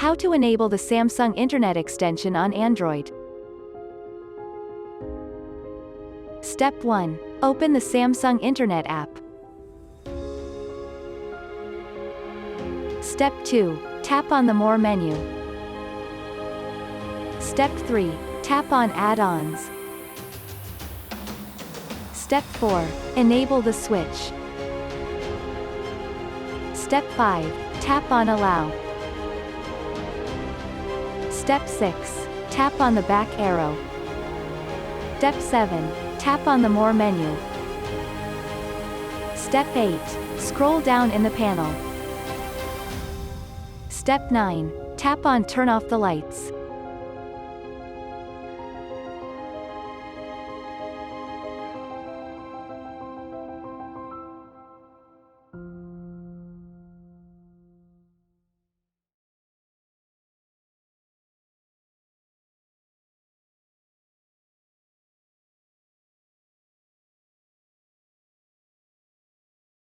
How to enable the Samsung Internet extension on Android. Step 1. Open the Samsung Internet app. Step 2. Tap on the More menu. Step 3. Tap on Add-ons. Step 4. Enable the switch. Step 5. Tap on Allow. Step 6. Tap on the back arrow. Step 7. Tap on the More menu. Step 8. Scroll down in the panel. Step 9. Tap on Turn off the lights.